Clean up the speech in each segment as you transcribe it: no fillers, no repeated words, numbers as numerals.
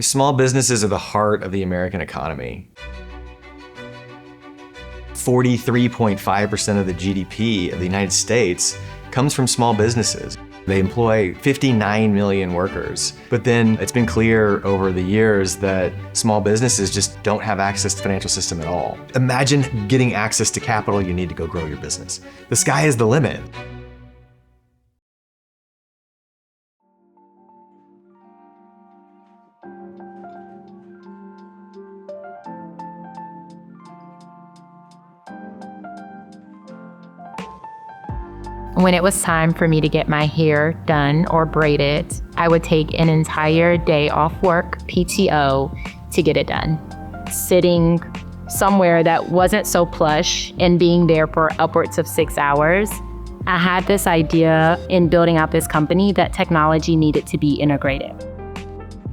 Small businesses are the heart of the American economy. 43.5% of the GDP of the United States comes from small businesses. They employ 59 million workers. But then it's been clear over the years that small businesses just don't have access to the financial system at all. Imagine getting access to capital you need to go grow your business. The sky is the limit. When it was time for me to get my hair done or braided, I would take an entire day off work, PTO, to get it done. Sitting somewhere that wasn't so plush and being there for upwards of 6 hours, I had this idea in building out this company that technology needed to be integrated.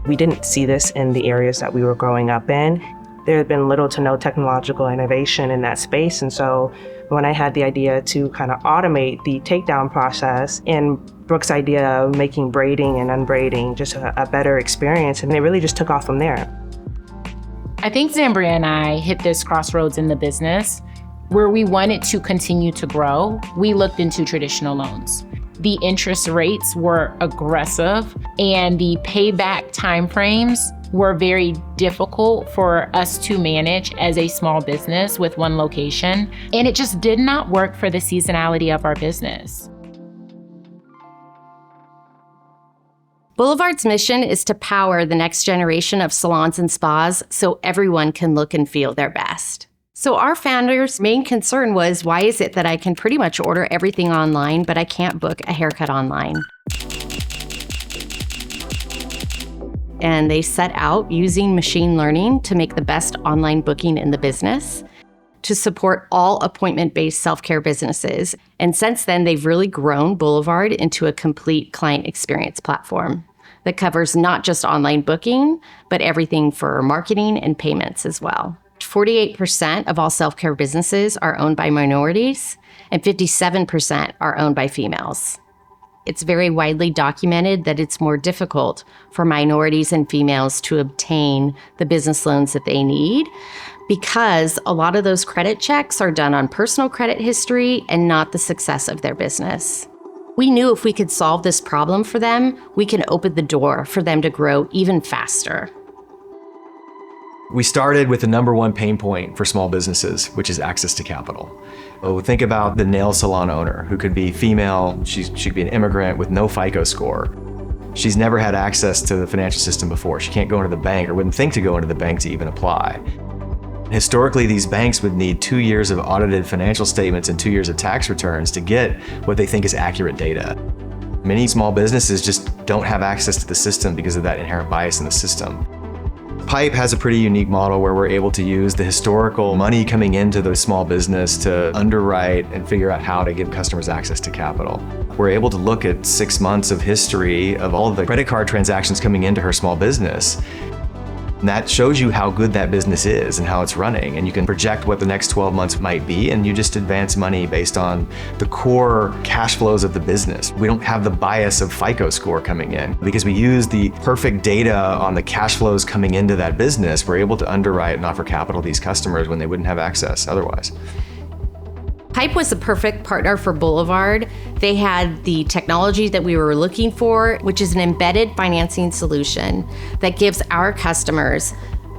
We didn't see this in the areas that we were growing up in. There had been little to no technological innovation in that space, and so when I had the idea to kind of automate the takedown process, and Brooke's idea of making braiding and unbraiding just a better experience, and it really just took off from there. I think Zambria and I hit this crossroads in the business where we wanted to continue to grow. We looked into traditional loans. The interest rates were aggressive and the payback timeframes were very difficult for us to manage as a small business with one location. And it just did not work for the seasonality of our business. Boulevard's mission is to power the next generation of salons and spas so everyone can look and feel their best. So our founder's main concern was, why is it that I can pretty much order everything online, but I can't book a haircut online? And they set out using machine learning to make the best online booking in the business, to support all appointment-based self-care businesses. And since then, they've really grown Boulevard into a complete client experience platform that covers not just online booking, but everything for marketing and payments as well. 48% of all self-care businesses are owned by minorities, and 57% are owned by females. It's very widely documented that it's more difficult for minorities and females to obtain the business loans that they need because a lot of those credit checks are done on personal credit history and not the success of their business. We knew if we could solve this problem for them, we can open the door for them to grow even faster. We started with the number one pain point for small businesses, which is access to capital. So think about the nail salon owner who could be female, she could be an immigrant with no FICO score. She's never had access to the financial system before. She can't go into the bank or wouldn't think to go into the bank to even apply. Historically, these banks would need 2 years of audited financial statements and 2 years of tax returns to get what they think is accurate data. Many small businesses just don't have access to the system because of that inherent bias in the system. Pipe has a pretty unique model where we're able to use the historical money coming into the small business to underwrite and figure out how to give customers access to capital. We're able to look at 6 months of history of all of the credit card transactions coming into her small business. And that shows you how good that business is and how it's running. And you can project what the next 12 months might be, and you just advance money based on the core cash flows of the business. We don't have the bias of FICO score coming in. Because we use the perfect data on the cash flows coming into that business, we're able to underwrite and offer capital to these customers when they wouldn't have access otherwise. Pipe was the perfect partner for Boulevard. They had the technology that we were looking for, which is an embedded financing solution that gives our customers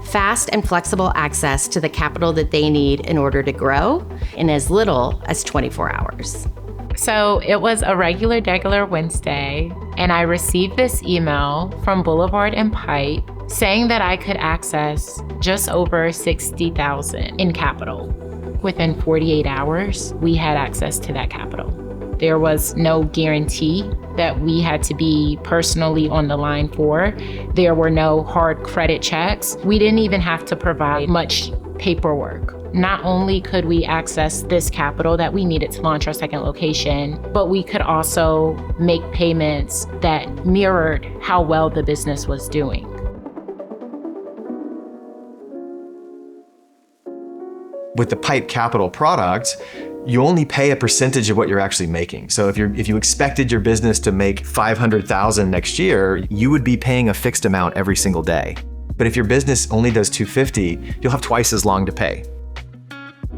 fast and flexible access to the capital that they need in order to grow in as little as 24 hours. So it was a regular Wednesday, and I received this email from Boulevard and Pipe saying that I could access just over $60,000 in capital. Within 48 hours, we had access to that capital. There was no guarantee that we had to be personally on the line for. There were no hard credit checks. We didn't even have to provide much paperwork. Not only could we access this capital that we needed to launch our second location, but we could also make payments that mirrored how well the business was doing. With the Pipe Capital product, you only pay a percentage of what you're actually making. So if you expected your business to make $500,000 next year, you would be paying a fixed amount every single day. But if your business only does 250, you'll have twice as long to pay.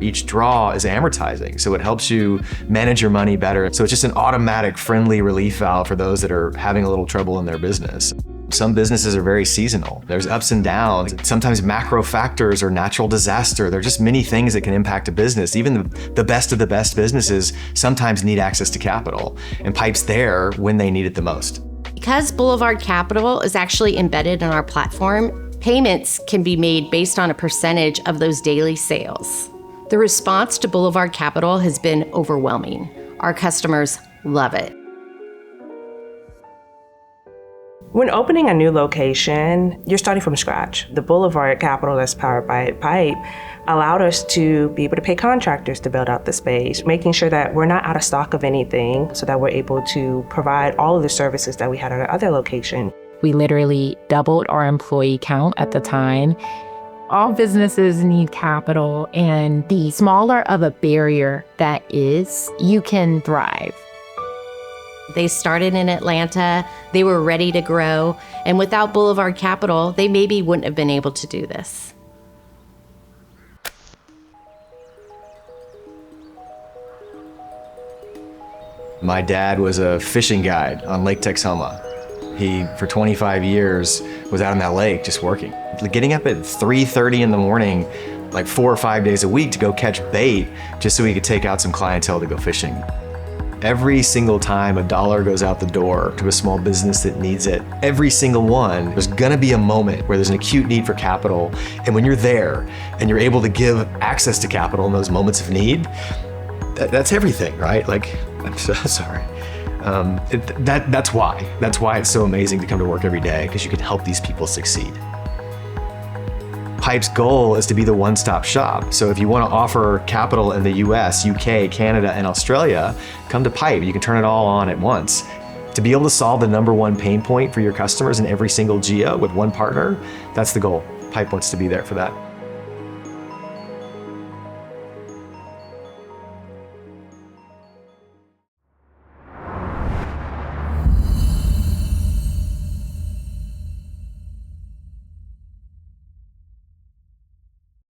Each draw is amortizing, so it helps you manage your money better. So it's just an automatic, friendly relief valve for those that are having a little trouble in their business. Some businesses are very seasonal. There's ups and downs. Sometimes macro factors or natural disaster. There are just many things that can impact a business. Even the best of the best businesses sometimes need access to capital, and Pipe's there when they need it the most. Because Boulevard Capital is actually embedded in our platform, payments can be made based on a percentage of those daily sales. The response to Boulevard Capital has been overwhelming. Our customers love it. When opening a new location, you're starting from scratch. The Boulevard Capital that's powered by Pipe allowed us to be able to pay contractors to build out the space, making sure that we're not out of stock of anything so that we're able to provide all of the services that we had at our other location. We literally doubled our employee count at the time. All businesses need capital, and the smaller of a barrier that is, you can thrive. They started in Atlanta, they were ready to grow, and without Boulevard Capital, they maybe wouldn't have been able to do this. My dad was a fishing guide on Lake Texoma. He, for 25 years, was out on that lake just working. Getting up at 3:30 in the morning, like 4 or 5 days a week to go catch bait just so he could take out some clientele to go fishing. Every single time a dollar goes out the door to a small business that needs it, every single one, there's gonna be a moment where there's an acute need for capital. And when you're there and you're able to give access to capital in those moments of need, that's everything, right? Like, I'm so sorry. That's why it's so amazing to come to work every day, because you can help these people succeed. Pipe's goal is to be the one-stop shop. So if you want to offer capital in the US, UK, Canada, and Australia, come to Pipe. You can turn it all on at once. To be able to solve the #1 pain point for your customers in every single geo with one partner, that's the goal. Pipe wants to be there for that.